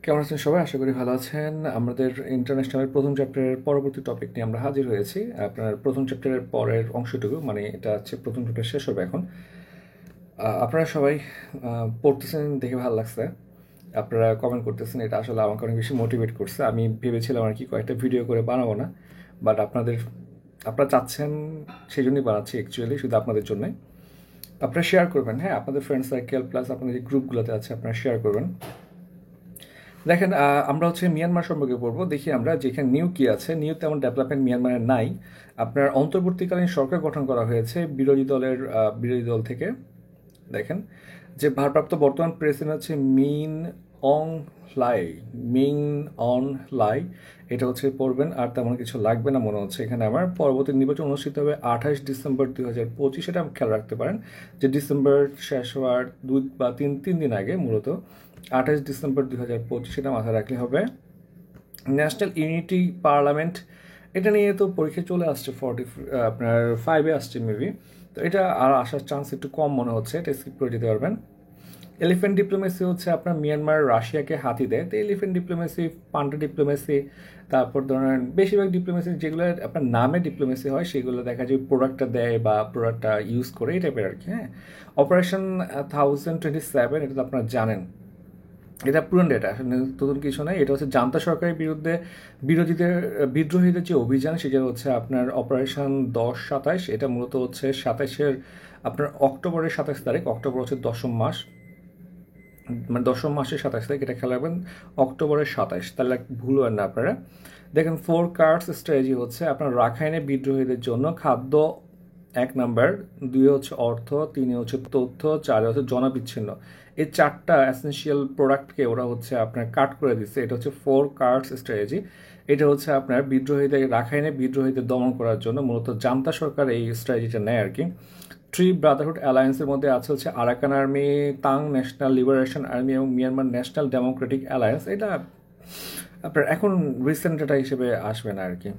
কেমন আছেন সবাই? আশা করি ভালো আছেন। আমাদের ইন্টারন্যাশনালের প্রথম চ্যাপ্টারের পরবর্তী টপিক নিয়ে আমরা হাজির হয়েছি। আপনার প্রথম চ্যাপ্টারের পরের অংশটুকু, মানে এটা হচ্ছে প্রথম চ্যাপ্টার শেষ হবে এখন। আপনারা সবাই পড়তেছেন দেখে ভালো লাগছে। আপনারা কমেন্ট করতেছেন, এটা আসলে আমাকে অনেক বেশি মোটিভেট করছে। আমি ভেবেছিলাম আর কি কয়েকটা ভিডিও করে বানাবো না, বাট আপনারা চাচ্ছেন, সেই জন্যই বানাচ্ছি অ্যাকচুয়ালি, শুধু আপনাদের জন্যই। আপনারা শেয়ার করবেন, হ্যাঁ, আপনাদের ফ্রেন্ড সার্কেল প্লাস আপনাদের যে গ্রুপগুলোতে আছে আপনারা শেয়ার করবেন। দেখেন, আমরা হচ্ছে মিয়ানমার সম্পর্কে পড়বো। দেখি আমরা যেখানে নিউ কি আছে। নিউ তেমন ডেভেলপমেন্ট মিয়ানমারে নাই। আপনার অন্তর্বর্তীকালীন সরকার গঠন করা হয়েছে বিরোধী দল থেকে। দেখেন যে ভারপ্রাপ্ত বর্তমান প্রেসিডেন্ট হচ্ছে অং লাই মিং অন লাই। এটা হচ্ছে পড়বেন, আর তেমন কিছু লাগবে না মনে হচ্ছে এখানে আমার। পরবর্তী নির্বাচন অনুষ্ঠিত হবে 28 ডিসেম্বর 2025। এটা খেয়াল রাখতে পারেন যে ডিসেম্বর শেষ হওয়ার 2 বা 3 দিন আগে, মূলত 28 ডিসেম্বর 2025, এটা মাথায় রাখলে হবে। ন্যাশনাল ইউনিটি পার্লামেন্ট, এটা নিয়ে তো পরীক্ষা চলে আসছে, আপনার 5-এ আসছে মেবি। তো এটা আর আসার চান্স একটু কম মনে হচ্ছে, এটা স্কিপ করে দিতে পারবেন। এলিফেন্ট ডিপ্লোমেসি হচ্ছে আপনার মিয়ানমার রাশিয়াকে হাতি দেয়, তো এলিফেন্ট ডিপ্লোমেসি, পান্ডা ডিপ্লোমেসি, তারপর ধরেন বেশিরভাগ ডিপ্লোমেসি যেগুলো আপনার নামে ডিপ্লোমেসি হয় সেগুলো দেখা যায় প্রোডাক্টটা দেয় বা প্রোডাক্টটা ইউজ করে, এই টাইপের আর কি। হ্যাঁ, অপারেশন 1027, এটা তো আপনারা জানেন, এটা পুরান ডেটা, আসলে নতুন কিছু নয়। এটা হচ্ছে জান্তা সরকারের বিরুদ্ধে বিদ্রোহীদের যে অভিযান, সেটা হচ্ছে আপনার অপারেশন 10-27। এটা মূলত হচ্ছে 27-এর আপনার অক্টোবরের 27 তারিখ। অক্টোবর হচ্ছে দশম মাস, মানে দশম মাসের 27 তারিখ, এটা খেয়াল রাখবেন। অক্টোবরের 27, তাহলে ভুল হয় না আপনারা। দেখেন 4 কার্ডস স্ট্র্যাটেজি হচ্ছে আপনার রাখাইনে বিদ্রোহীদের জন্য খাদ্য 1 নাম্বার, 2 হচ্ছে অর্থ, 3 হচ্ছে তথ্য, 4 হচ্ছে জনবিচ্ছিন্ন। এই 4টা এসেনশিয়াল প্রোডাক্টকে ওরা হচ্ছে আপনার কাট করে দিচ্ছে। এটা হচ্ছে 4 কার্ডস স্ট্র্যাটেজি। এটা হচ্ছে আপনার রাখাইনে বিদ্রোহীদের দমন করার জন্য মূলত জান্তা সরকার এই স্ট্র্যাটেজিটা নেয় আর কি। থ্রি ব্রাদারহুড অ্যালায়েন্সের মধ্যে আছে হচ্ছে Arakan army, Ta'ang national liberation army এবং মিয়ানমার ন্যাশনাল ডেমোক্রেটিক অ্যালায়েন্স। এটা আপনার এখন রিসেন্ট ডেটা হিসেবে আসবে না আর কি।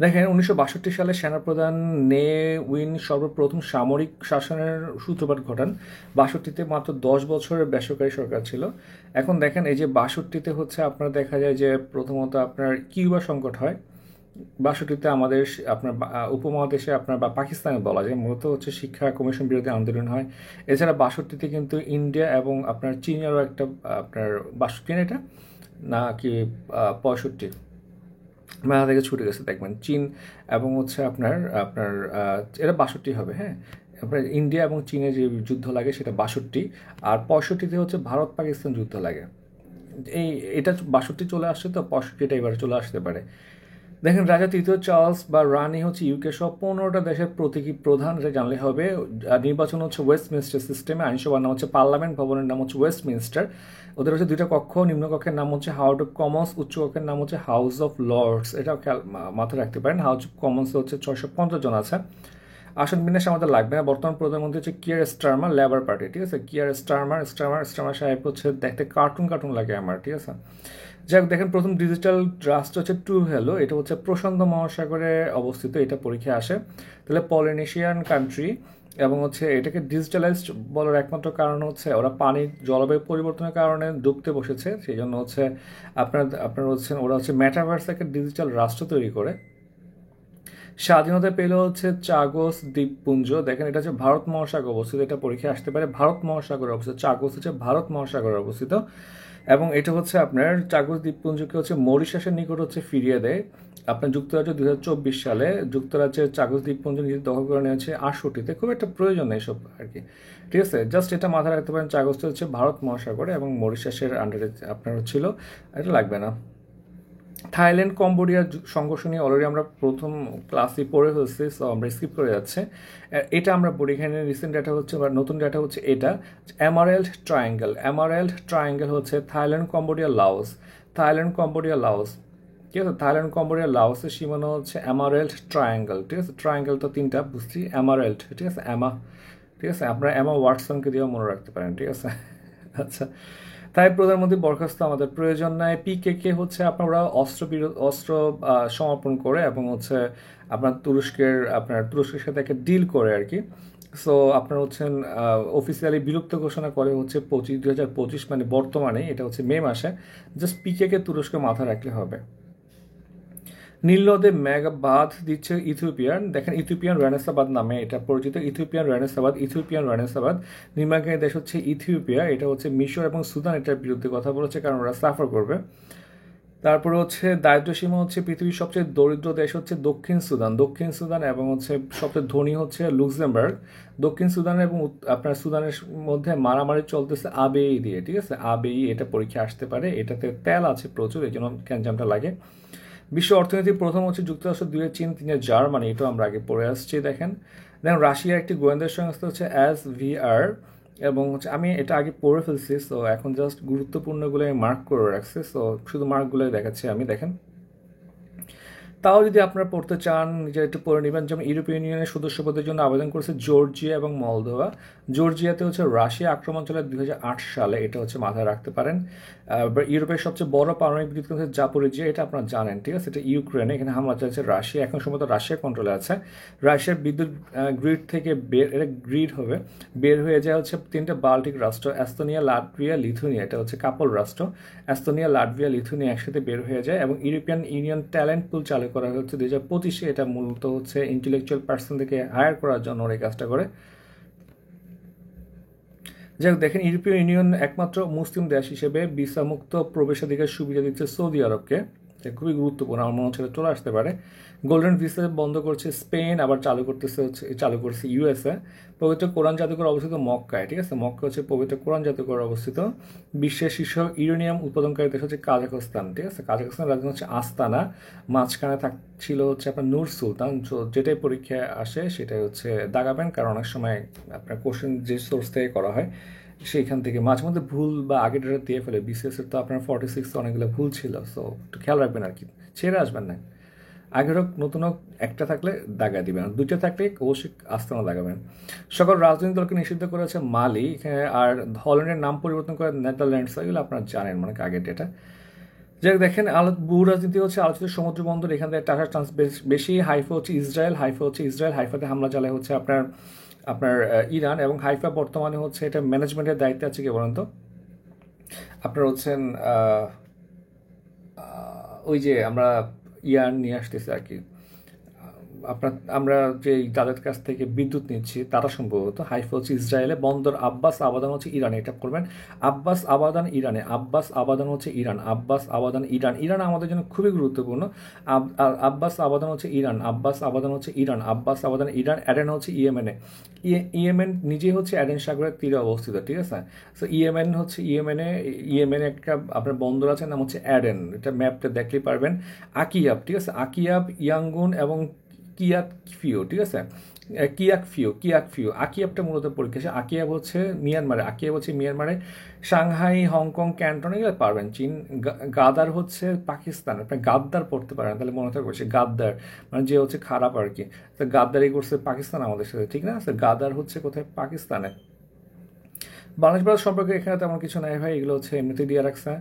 দেখেন 1962 সালে সেনাপ্রধান নে উইন সর্বপ্রথম সামরিক শাসনের সূত্রপাত ঘটান। 62-তে মাত্র 10 বছরের বেসরকারি সরকার ছিল। এখন দেখেন এই যে 62-তে হচ্ছে আপনার দেখা যায় যে প্রথমত আপনার কিউবা সংকট হয়। 62-তে আমাদের আপনার উপমহাদেশে আপনার বা পাকিস্তানে বলা যায় মূলত হচ্ছে শিক্ষা কমিশন বিরোধী আন্দোলন হয়। এছাড়া 62-তে কিন্তু ইন্ডিয়া এবং আপনার চীনেরও একটা আপনার 62 এটা না কি 65, মেলা থেকে ছুটে গেছে দেখবেন, চীন এবং হচ্ছে আপনার আপনার এটা 62 হবে। হ্যাঁ, আপনার ইন্ডিয়া এবং চীনের যে যুদ্ধ লাগে সেটা 62, আর 65-তে হচ্ছে ভারত পাকিস্তান যুদ্ধ লাগে। এটা 62 চলে আসছে, তো 65-টা এবারে চলে আসতে পারে। দেখেন রাজা তৃতীয় চার্লস বা রানী হচ্ছে ইউকে সহ 15টা দেশের প্রতীকী প্রধান, এটা জানলে হবে। নির্বাচন হচ্ছে ওয়েস্টমিনস্টার সিস্টেমে, আইনসভার নাম হচ্ছে পার্লামেন্ট, ভবনের নাম হচ্ছে ওয়েস্টমিনস্টার। ওদের হচ্ছে 2টা কক্ষ, নিম্নকক্ষের নাম হচ্ছে হাউস অফ কমন্স, উচ্চকক্ষের নাম হচ্ছে হাউস অফ লর্ডস। এটাও মাথায় রাখতে পারেন। হাউস অফ কমন্স হচ্ছে 650 জন আছে। আসন বিন্যাস আমাদের লাগবে না। বর্তমান প্রধানমন্ত্রী হচ্ছে কিয়ার স্টারমার, লেবার পার্টি, ঠিক আছে। কিয়ার স্টারমার সাহেব হচ্ছে দেখতে কার্টুন লাগে আমার, ঠিক আছে। যাই হোক, দেখেন প্রথম ডিজিটাল রাষ্ট্র হচ্ছে ট্রু হ্যালো, এটা হচ্ছে প্রশান্ত মহাসাগরে অবস্থিত, এটা পরীক্ষায় আসে। তাহলে পলিনেশিয়ান কান্ট্রি, এবং হচ্ছে এটাকে ডিজিটালাইজড বলার একমাত্র কারণ হচ্ছে ওরা পানির জলবায়ু পরিবর্তনের কারণে ডুবতে বসেছে, সেই জন্য হচ্ছে আপনার হচ্ছে ওরা হচ্ছে মেটাভার্স একটা ডিজিটাল রাষ্ট্র তৈরি করে। স্বাধীনতা পেল হচ্ছে চাগোস দ্বীপপুঞ্জ। দেখেন এটা হচ্ছে ভারত মহাসাগর অবস্থিত, এটা পরীক্ষায় আসতে পারে। ভারত মহাসাগরে অবস্থিত, চাগোস হচ্ছে ভারত মহাসাগরে অবস্থিত, এবং এটা হচ্ছে আপনার চাগোস দ্বীপপুঞ্জকে হচ্ছে মরিশাসের নিকট হচ্ছে ফিরিয়ে দেয়। আপনার যুক্তরাজ্য 2024 সালে যুক্তরাজ্যের চাগোস দ্বীপপুঞ্জ নিজে দখল করে নিয়েছে 68-তে। খুব একটা প্রয়োজন নেই এসব আর কি, ঠিক আছে। জাস্ট এটা মাথায় রাখতে পারেন, চাগোসটা হচ্ছে ভারত মহাসাগরে এবং মরিশাসের আন্ডারে আপনার ছিল, এটা লাগবে না। থাইল্যান্ড কম্বোডিয়ার সংঘর্ষ নিয়ে অলরেডি আমরা প্রথম ক্লাসে পড়ে ফেলছি, সো আমরা স্কিপ করে যাচ্ছে। এটা আমরা পড়ি, এখানে রিসেন্ট ডেটা হচ্ছে বা নতুন ডেটা হচ্ছে এটা এমারেল্ড ট্রায়াঙ্গেল হচ্ছে থাইল্যান্ড কম্বোডিয়া লাওস। ঠিক আছে। থাইল্যান্ড কম্বোডিয়া লাওসের সীমানা হচ্ছে এমারেল্ড ট্রায়াঙ্গেল, ঠিক আছে। ট্রায়াঙ্গেল তো 3টা বুঝছি, এমারেল্ড, ঠিক আছে, ঠিক আছে। আপনারা এমা ওয়াটসনকে দিয়েও মনে রাখতে পারেন, ঠিক আছে। আচ্ছা, তাই প্রধানমন্ত্রী বরখাস্ত আমাদের প্রয়োজন নাই। পিকেকে হচ্ছে আপনারা অস্ত্র সমর্পণ করে এবং হচ্ছে তুরস্কের সাথে একটা ডিল করে আর কি। সো আপনার হচ্ছেন অফিসিয়ালি বিলুপ্ত ঘোষণা করে হচ্ছে 2025 মানে বর্তমানে এটা হচ্ছে মে মাসে। জাস্ট পিকেকে তুরস্ক মাথা রাখলে হবে। নীল নদে মেগা বাঁধ দিচ্ছে ইথিওপিয়ান। দেখেন ইথিওপিয়ান রেনেসাবাদ নামে এটা পরিচিত। ইথিওপিয়ান রেনেসাবাদ নির্মাণকারী দেশ হচ্ছে ইথিওপিয়া। এটা হচ্ছে মিশর এবং সুদান এটার বিরুদ্ধে কথা বলেছে, কারণ ওরা সাফার করবে। তারপরে হচ্ছে দারিদ্র সীমা হচ্ছে পৃথিবীর সবচেয়ে দরিদ্র দেশ হচ্ছে দক্ষিণ সুদান এবং হচ্ছে সবচেয়ে ধনী হচ্ছে লুক্সেমবার্গ। দক্ষিণ সুদান এবং আপনার সুদানের মধ্যে মারামারি চলতেছে আবেই দিয়ে, ঠিক আছে? আবেই এটা পরীক্ষা আসতে পারে, এটাতে তেল আছে প্রচুর, এই জন্য ক্যানজামটা লাগে। বিশ্ব অর্থনীতি প্রথম হচ্ছে যুক্তরাষ্ট্র, 2 চীন, 3 জার্মানি, এটা আমরা আগে পড়ে আসছি। দেখেন রাশিয়ার একটি গোয়েন্দা সংস্থা হচ্ছে SVR, এবং হচ্ছে আমি এটা আগে পড়ে ফেলছি, সো এখন জাস্ট গুরুত্বপূর্ণগুলো মার্ক করে রাখছি, সো শুধু মার্কগুলো দেখাচ্ছি আমি। দেখেন তাও যদি আপনারা পড়তে চান যে একটু পড়ে নেবেন। যেমন ইউরোপিয়ান ইউনিয়নের সদস্যপদের জন্য আবেদন করেছে জর্জিয়া এবং মলদোভা। জর্জিয়াতে হচ্ছে রাশিয়া আক্রমণ চলে 2008 সালে, এটা হচ্ছে মাথায় রাখতে পারেন। ইউরোপের সবচেয়ে বড় পারমাণবিক বিদ্যুৎ কেন্দ্র জাপোরিজিয়া, এটা আপনারা জানেন, ঠিক আছে? এটা ইউক্রেনে, এখানে হামলা চালাচ্ছে রাশিয়া, এখন সম্ভবত রাশিয়া কন্ট্রোলে আছে। রাশিয়ার বিদ্যুৎ গ্রিড থেকে বের হয়ে যায় হচ্ছে 3টে বাল্টিক রাষ্ট্র, এস্তোনিয়া, লাটভিয়া, লিথুনিয়া, এটা হচ্ছে কাপল রাষ্ট্র। এস্তোনিয়া, লাটভিয়া, লিথুনিয়া একসাথে বের হয়ে যায়, এবং ইউরোপিয়ান ইউনিয়ন ট্যালেন্ট পুল চালু করা হচ্ছে 2025-এ। এটা মূলত হচ্ছে ইন্টেলেকচুয়াল পার্সন থেকে হায়ার করার জন্য ওরা এই কাজটা করে। যাই হোক, দেখেন ইউরোপীয় ইউনিয়ন একমাত্র মুসলিম দেশ হিসেবে ভিসামুক্ত প্রবেশাধিকার সুবিধা দিচ্ছে সৌদি আরবকে, এটা খুবই গুরুত্বপূর্ণ, আমার মনে হচ্ছে চলে আসতে পারে। গোল্ডেন ভিসা বন্ধ করছে স্পেন, আবার চালু করছে ইউএসএ। পবিত্র কোরআন জাদুঘর অবস্থিত মক্কায়, ঠিক আছে? মক্কা হচ্ছে পবিত্র কোরআন জাদুঘর অবস্থিত। বিশ্বের শীর্ষ ইউরেনিয়াম উৎপাদনকারী দেশ হচ্ছে কাজাখস্তান, ঠিক আছে? কাজাখস্তান রাজধানী হচ্ছে আস্তানা। মাঝখানে ছিল হচ্ছে আপনার নূর সুলতান। যেটাই পরীক্ষায় আসে সেটাই হচ্ছে দাগাবেন, কারণ অনেক সময় আপনার কোশ্চেন যে সোর্স থেকে করা হয় সেইখান থেকে মাঝে মধ্যে ভুল বা আগের ডেটা দিয়ে ফেলে। বিসিএস এর তো আপনার 46 অনেকগুলো ভুল ছিল, সো একটু খেয়াল রাখবেন আর কি, ছেড়ে আসবেন না। আগের হোক নতুন হোক, একটা থাকলে দাগা দিবেন, আর 2টা থাকলে অবশ্যই আস্তানা দাগাবেন। সকল রাজনৈতিক দলকে নিষিদ্ধ করেছে মালি, আর হল্যান্ডের নাম পরিবর্তন করে নেদারল্যান্ডস, এগুলো আপনারা জানেন মানে আগের ডেটা। যাই দেখেন ভূ রাজনীতি হচ্ছে আলোচিত সমুদ্র বন্দর, এখান থেকে টাকার চান্স বেশি। হাইফা হচ্ছে ইসরায়েল, হাইফাতে হামলা চালায় হচ্ছে আপনার আপনার ইরান, এবং হাইফা বর্তমানে হচ্ছে এটা ম্যানেজমেন্টের দায়িত্বে আছে কে বলেন তো? আপনার হচ্ছেন ওই যে আমরা ইয়ার নিয়ে আসতেছি আর কি, আমরা যে তাদের কাছ থেকে বিদ্যুৎ নিচ্ছি তারা সম্ভবত। হাইফা হচ্ছে ইসরায়েলে, বন্দর আব্বাস আবাদান হচ্ছে ইরানে, এটা করবেন। আব্বাস আবাদান ইরানে, আব্বাস আবাদান হচ্ছে ইরান, আব্বাস আবাদান ইরান। ইরান আমাদের জন্য খুবই গুরুত্বপূর্ণ। আব্বাস আবাদান হচ্ছে ইরান, আব্বাস আবাদান হচ্ছে ইরান, আব্বাস আবাদান ইরান। অ্যাডেন হচ্ছে ইয়েমেনে। ইয়েমেন নিজেই হচ্ছে অ্যাডেন সাগরের তীরে অবস্থিত, ঠিক আছে? সো ইয়েমেন হচ্ছে ইয়েমেনে একটা আপনার বন্দর আছে, নাম হচ্ছে অ্যাডেন, এটা ম্যাপটা দেখলেই পারবেন। আকিয়াব, ঠিক আছে? আকিয়াব, ইয়াঙ্গুন এবং কিয়াকফিও, ঠিক আছে? কিয়াকফিও আকিয়াবটা মূলত পরীক্ষা। আকিয়াব হচ্ছে মিয়ানমারে। সাংহাই, হংকং, ক্যান্টন, এগুলো পারবেন। চীন। গাদার হচ্ছে পাকিস্তান, আপনি গাদ্দার পড়তে পারেন তাহলে মনে থাকবে, সে গাদ্দার মানে যে হচ্ছে খারাপ আর কি। তো গাদ্দারি করছে পাকিস্তান আমাদের সাথে, ঠিক না? গাদার হচ্ছে কোথায়? পাকিস্তানে। বাংলাদেশ ভারত সম্পর্কে এখানে তেমন কিছু নাই ভাই, এগুলো হচ্ছে এমনিতে দিয়ে রাখছে,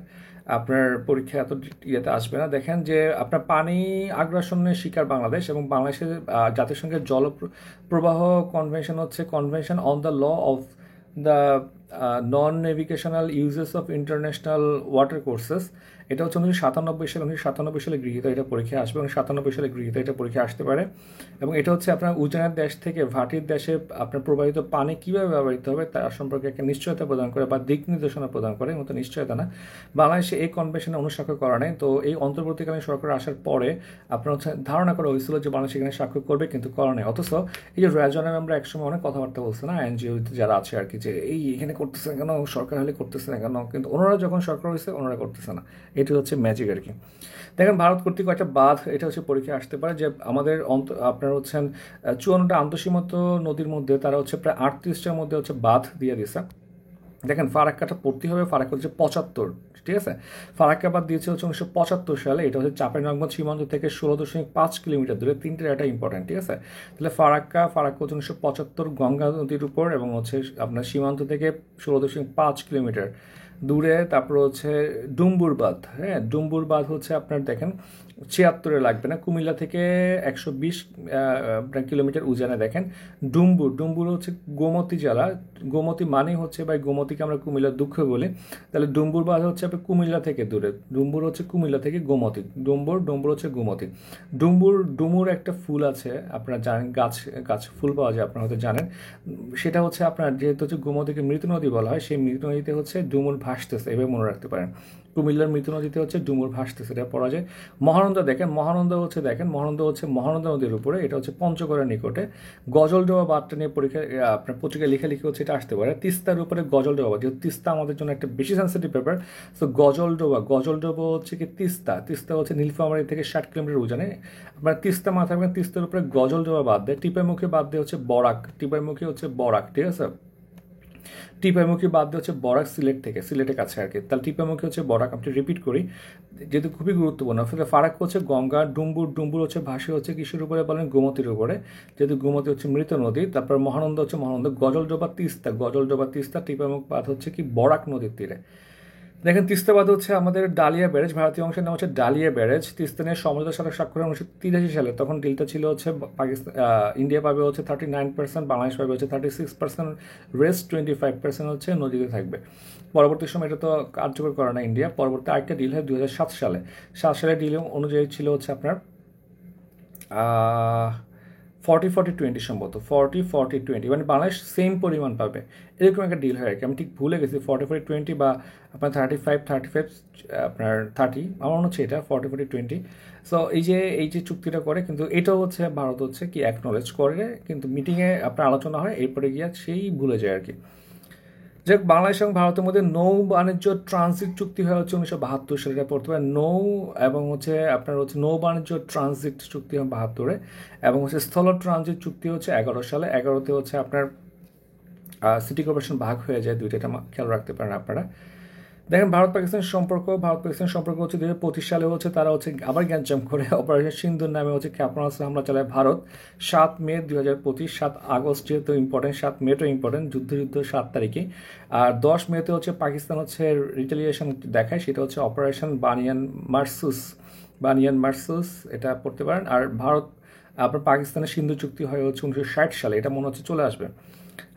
আপনার পরীক্ষা এত ইয়েতে আসবে না। দেখেন যে আপনার পানি আগ্রাসনের শিকার বাংলাদেশ, এবং বাংলাদেশের জাতিসংঘের জল প্রবাহ কনভেনশন হচ্ছে convention on the law of the non navigational uses of international water courses. এটা হচ্ছে 1997 সালে গৃহীত, এটা পরীক্ষা আসবে। 1997 সালে গৃহীত, এটা পরীক্ষা আসতে পারে। এবং এটা হচ্ছে আপনার উজানের দেশ থেকে ভাটির দেশে আপনার প্রবাহিত পানি কীভাবে ব্যবহৃত হবে তার সম্পর্কে একটা নিশ্চয়তা প্রদান করে বা দিক নির্দেশনা প্রদান করে, মতো নিশ্চয়তা না। বাংলাদেশে এই কনভেনশনে অনুস্বাক্ষর করা নেই, তো এই অন্তর্বর্তীকালীন সরকার আসার পরে আপনার হচ্ছে ধারণা করা হয়েছিল যে বাংলাদেশ এখানে স্বাক্ষর করবে, কিন্তু করা নেই। অথচ এই যে রেজনে আমরা একসময় অনেক কথাবার্তা বলছি না, এনজিও যারা আছে আর কি, যে এই এখানে করতেছে না কেন, সরকার হলে করতেছে না কেন, কিন্তু ওনারা যখন সরকার হয়েছে ওনারা করতেছে না, এটি হচ্ছে ম্যাজিক আর কি। দেখেন ভারত কর্তৃক একটা বাঁধ, এটা হচ্ছে পরীক্ষা আসতে পারে, যে আমাদের আপনার হচ্ছেন 54টা আন্তঃসীমান্ত নদীর মধ্যে তারা হচ্ছে প্রায় 38টার মধ্যে হচ্ছে বাঁধ দিয়ে দিছে। দেখেন ফারাক্কাটা পড়তে হবে, ফারাক্কা হচ্ছে 75, ঠিক আছে। ফারাক্কা বাদ দিয়েছে হচ্ছে 1975 সালে, এটা হচ্ছে চাঁপাইনবাবগঞ্জ সীমান্ত থেকে 16.5 কিলোমিটার দূরে। তিনটে এটা ইম্পর্টেন্ট, ঠিক আছে। তাহলে ফারাক্কা হচ্ছে 1975 গঙ্গা নদীর উপর এবং হচ্ছে আপনার সীমান্ত থেকে 16.5 কিলোমিটার দূরে। তারপর হচ্ছে ডুম্বুর বাঁধ, হ্যাঁ ডুম্বুর বাঁধ হচ্ছে আপনার দেখেন 76-এ লাগবে না, কুমিল্লা থেকে 120 কিলোমিটার উজানে দেখেন ডুম্বুর হচ্ছে গোমতী জেলা। গোমতী মানে হচ্ছে বা গোমতীকে আমরা কুমিল্লার দুঃখ বলি। তাহলে ডুম্বুর বাঁধ হচ্ছে আপনার কুমিল্লা থেকে দূরে, ডুম্বুর হচ্ছে কুমিল্লা থেকে গোমতী, ডুম্বুর হচ্ছে গোমতী। ডুমুর একটা ফুল আছে আপনারা জানেন, গাছ ফুল পাওয়া যায়, আপনারা হয়তো জানেন। সেটা হচ্ছে আপনার যেহেতু হচ্ছে গোমতীকে মৃত নদী বলা হয়, সেই মৃত নদীতে হচ্ছে ডুমুর ভাসতেছে, এভাবে মনে রাখতে পারেন। কুমিল্লার মৃত নদীতে হচ্ছে ডুমুর ভাসতেছে, এটা পড়া যায়। মহানন্দা দেখেন, মহানন্দা হচ্ছে মহানন্দা নদীর উপরে, এটা হচ্ছে পঞ্চগড়ের নিকটে। গজলডোবা বাঁধটা নিয়ে পরীক্ষা আপনার পত্রিকায় লেখালেখি হচ্ছে, এটা আসতে পারে। তিস্তার উপরে গজলডোবা বাঁধ, যেহেতু তিস্তা আমাদের জন্য একটা বেশি সেন্সিটিভ ব্যাপার, তো গজলডোবা হচ্ছে কি তিস্তা হচ্ছে নীলফামারী থেকে 60 কিলোমিটার উজানে। আপনার তিস্তা মাথা রাখবেন, তিস্তার উপরে গজলডোবা বাঁধ দেয়। টিপাইমুখী বাঁধ দিয়ে হচ্ছে বরাক, ঠিক আছে। টিপাইমুখী বাদ দিয়ে হচ্ছে বরাক সিলেটের কাছে আর কি। তাহলে টিপাইমুখী হচ্ছে বরাক, আপনি রিপিট করি যেহেতু খুবই গুরুত্বপূর্ণ। ফারাক্কা হচ্ছে গঙ্গা, ডুম্বুর হচ্ছে ভাসে হচ্ছে কিসের উপরে বলেন, গোমতীর উপরে, যেহেতু গোমতী হচ্ছে মৃত নদী। তারপর মহানন্দা হচ্ছে গজলডোবা তিস্তা, টিপাইমুখ বাঁধ হচ্ছে কি বরাক নদীর তীরে। দেখেন তিস্তা বাঁধ হচ্ছে আমাদের ডালিয়া ব্যারেজ, ভারতীয় অংশের নাম হচ্ছে ডালিয়া ব্যারেজ। তিস্তানের সমঝোতা স্বাক্ষর 1983 সালে, তখন ডিলটা ছিল হচ্ছে পাকিস্তান ইন্ডিয়া পাবে হচ্ছে 39%, বাংলাদেশ পাবে হচ্ছে 36%, রেস্ট 25% হচ্ছে নদীতে থাকবে। পরবর্তী সময় এটা তো কার্যকর করে না ইন্ডিয়া। পরবর্তী আরেকটা ডিল হয় 2007 সালে। 7 সালে ডিল অনুযায়ী ছিল হচ্ছে আপনার 40-40-20 সম্ভবত, 40-40-20, মানে বাংলাদেশ সেম পরিমাণ পাবে, এরকম একটা ডিল হয় আর কি। আমি ঠিক ভুলে গেছি 40-40-20 বা আপনার 35-35 আপনার 30, আমার মনে হচ্ছে এটা 40-40-20। সো এই যে চুক্তিটা করে, কিন্তু এটাও হচ্ছে ভারত হচ্ছে কি অ্যাকনোলেজ করে, কিন্তু মিটিংয়ে আপনার আলোচনা হয়, এরপরে গিয়ে সেই ভুলে যায় আর কি। যাই হোক, বাংলাদেশ এবং ভারতের মধ্যে নৌ বাণিজ্য ট্রানজিট চুক্তি হয় হচ্ছে 1972 সালে, এটা পড়তে পারে। এবং হচ্ছে আপনার হচ্ছে নৌ বাণিজ্য ট্রানজিট চুক্তি হয় 72-এ, এবং হচ্ছে স্থল ট্রানজিট চুক্তি হচ্ছে 11 সালে। 11তে হচ্ছে আপনার সিটি কর্পোরেশন ভাগ হয়ে যায় দুইটা, এটা খেয়াল রাখতে পারেন আপনারা। দেখেন ভারত পাকিস্তান সম্পর্ক হচ্ছে 2025 সালে হচ্ছে তারা হচ্ছে আবার গ্যাঞ্জাম করে অপারেশন সিন্ধুর নামে হচ্ছে ক্ষেপণাস্ত্র হামলা চালায় ভারত। 7 মে 2025, 7 আগস্ট যেহেতু ইম্পর্টেন্ট, 7 মেটাও ইম্পর্টেন্ট, যুদ্ধ 7 তারিখে। আর 10 মেতে হচ্ছে পাকিস্তান হচ্ছে রিটেলিয়েশন দেখায়, সেটা হচ্ছে অপারেশন বানিয়ান মার্সুস, এটা পড়তে পারেন। আর ভারত আপনার পাকিস্তানের সিন্ধু চুক্তি হয় হচ্ছে 1960 সালে, এটা মনে হচ্ছে চলে আসবে।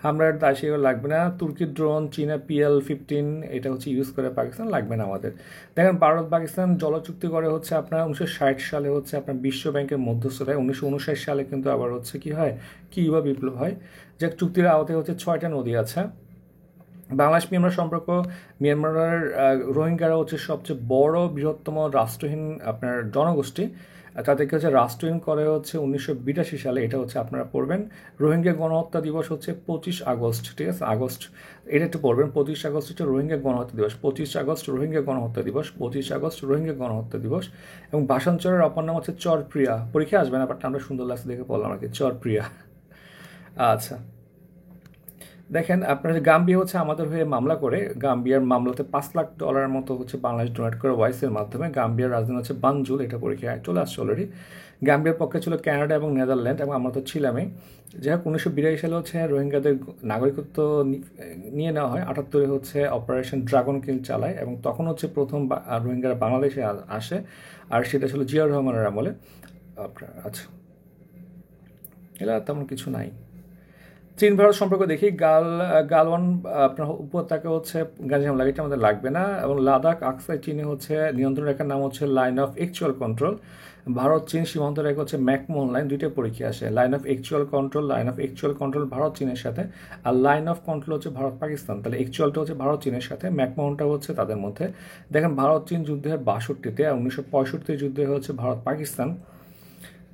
হামলার দায় সেগুলো লাগবে না। তুর্কির ড্রোন, চীনা PL-15 এটা হচ্ছে ইউজ করে পাকিস্তান, লাগবে না আমাদের। দেখেন ভারত পাকিস্তান জলচুক্তি করে হচ্ছে আপনার 1960 সালে হচ্ছে আপনার বিশ্ব ব্যাংকের মধ্যস্থতায়। 1959 সালে কিন্তু আবার হচ্ছে কি হয়, কিউবা বিপ্লব হয়। যে চুক্তির আওতায় হচ্ছে 6টা নদী আছে। বাংলাদেশ মিয়ানমার সম্পর্ক, মিয়ানমারের রোহিঙ্গারা হচ্ছে সবচেয়ে বৃহত্তম রাষ্ট্রহীন আপনার জনগোষ্ঠী। তাদেরকে হচ্ছে রাষ্ট্রহীন করে হচ্ছে 1982 সালে, এটা হচ্ছে আপনারা পড়বেন। রোহিঙ্গা গণহত্যা দিবস হচ্ছে 25 আগস্ট, ঠিক আছে, আগস্ট, এটা একটু পড়বেন। 25 আগস্ট হচ্ছে রোহিঙ্গা গণহত্যা দিবস, 25 আগস্ট রোহিঙ্গা গণহত্যা দিবস, 25 আগস্ট রোহিঙ্গা গণহত্যা দিবস। এবং ভাষাঞ্চলের অপর নাম হচ্ছে চরপ্রিয়া। পরীক্ষা আসবে না, বাট আমরা সুন্দর লাগছে দেখে বললাম আর কি, চরপ্রিয়া। আচ্ছা, দেখেন আপনার গাম্বিয়া হচ্ছে আমাদের হয়ে মামলা করে, গাম্বিয়ার মামলাতে $5 লাখ মতো হচ্ছে বাংলাদেশ ডোনেট করে ওয়াইসের মাধ্যমে। গাম্বিয়ার রাজধানী হচ্ছে বানজুল, এটা পরীক্ষায় চলে আসছে অলরেডি। গাম্বিয়ার পক্ষে ছিল কানাডা এবং নেদারল্যান্ড, এবং আমরা তো ছিলামই। যাই হোক 1982 সালে হচ্ছে রোহিঙ্গাদের নাগরিকত্ব নিয়ে নেওয়া হয়। 78-এ হচ্ছে অপারেশন ড্রাগন কিল চালায়, এবং তখন হচ্ছে প্রথম রোহিঙ্গারা বাংলাদেশে আসে, আর সেটা ছিল জিয়াউর রহমানের আমলে আপনার। আচ্ছা, এরা তেমন কিছু নাই। চীন ভারত সম্পর্ক দেখি, গালওয়ান আপনার উপত্যকা হচ্ছে গাঞ্জাম লাগে, এটা আমাদের লাগবে না। এবং লাদাখ আকসাই চীনে হচ্ছে নিয়ন্ত্রণ রেখার নাম হচ্ছে line of actual control. Bharat চীন সীমান্ত রেখা হচ্ছে ম্যাকমোহন লাইন, দুইটা পরীক্ষা আসে। Line of actual control Bharat চীনের সাথে, আর লাইন অফ কন্ট্রোল হচ্ছে ভারত পাকিস্তান। তাহলে অ্যাকচুয়ালটা হচ্ছে ভারত চীনের সাথে, ম্যাকমোহনটা হচ্ছে তাদের মধ্যে। দেখেন ভারত চীন যুদ্ধে 62-তে, আর 1965 যুদ্ধে হচ্ছে ভারত পাকিস্তান।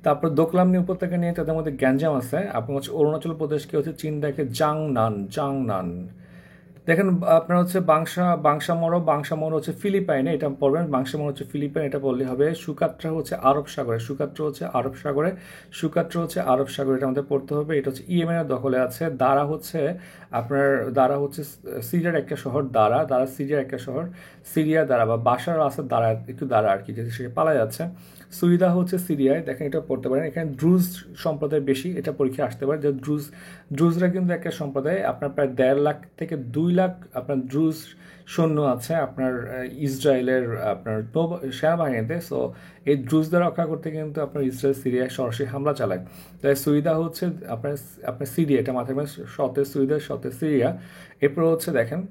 তারপর দোকলামনি উপত্যকা নিয়ে তাদের মধ্যে গ্যাঞ্জাম আছে। আপনি হচ্ছে অরুণাচল প্রদেশকে হচ্ছে চীন দেখে জাংনান। দেখেন আপনার হচ্ছে বাংশামোরো হচ্ছে ফিলিপাইনে, এটা পড়বেন। বাংশামোরো হচ্ছে ফিলিপাইন, এটা বললে হবে। সুকাত্রা হচ্ছে আরব সাগরে, সুকাত্রা হচ্ছে আরব সাগরে, এটা আমাদের পড়তে হবে। এটা হচ্ছে ইয়েমেনের দখলে আছে। দারা হচ্ছে সিরিয়ার একটা শহর। দারা সিরিয়ার একটা শহর। সিরিয়া দারা বা বাশার আসাদ দারা, একটু দারা আর কি, যেহেতু সে পালা যাচ্ছে। সুইদা হচ্ছে সিরিয়ায়, দেখেন এটা পড়তে পারেন। এখানে ড্রুজ সম্প্রদায় বেশি, এটা পরীক্ষায় আসতে পারে। যে ড্রুজরা কিন্তু একটা সম্প্রদায়, আপনার প্রায় 1.5 লাখ থেকে 2 লাখ আপনার ড্রুজ সৈন্য আছে আপনার ইসরায়েলের আপনার সেনাবাহিনীতে। সো এই ড্রুজদের রক্ষা করতে কিন্তু আপনার ইসরায়েল সিরিয়ায় সরাসরি হামলা চালায়। তাই সুইদা হচ্ছে আপনার আপনার সিরিয়া, এটা মাথায় শতে সুইদা, শতে সিরিয়া। এরপর হচ্ছে দেখেন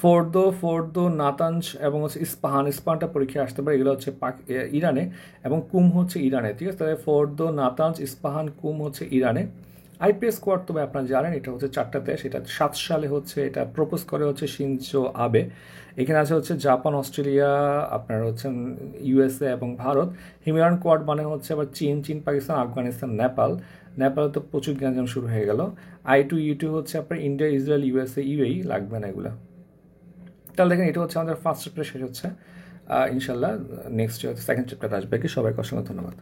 ফোর্দো, নাতাঞ্জ এবং হচ্ছে ইস্পাহানটা পরীক্ষায় আসতে পারে। এগুলো হচ্ছে ইরানে, এবং কুম হচ্ছে ইরানে, ঠিক আছে। তাহলে ফোর্দো, নাতাঞ্জ, ইস্পাহান, কুম হচ্ছে ইরানে। আইপিএস কোয়াড তবে আপনারা জানেন এটা হচ্ছে 4টা দেশ। এটা 7 সালে হচ্ছে এটা প্রপোজ করে হচ্ছে শিনজো আবে। এখানে আছে হচ্ছে জাপান, অস্ট্রেলিয়া, আপনার হচ্ছে ইউএসএ এবং ভারত। হিমালয়ান কোয়াড মানে হচ্ছে আবার চীন, পাকিস্তান, আফগানিস্তান, নেপালে তো প্রচুর গ্যাঞ্জাম শুরু হয়ে গেল। I2, U2 হচ্ছে আপনার ইন্ডিয়া, ইসরায়েল, ইউএসএ, ইউএই, লাগবে না এগুলো। তাহলে দেখেন এটা হচ্ছে আমাদের ফার্স্ট চ্যাপ্টার শেষ হচ্ছে। ইনশাল্লাহ নেক্সট সেকেন্ড চ্যাপ্টার আসবে কি। সবাইকে অসংখ্য ধন্যবাদ।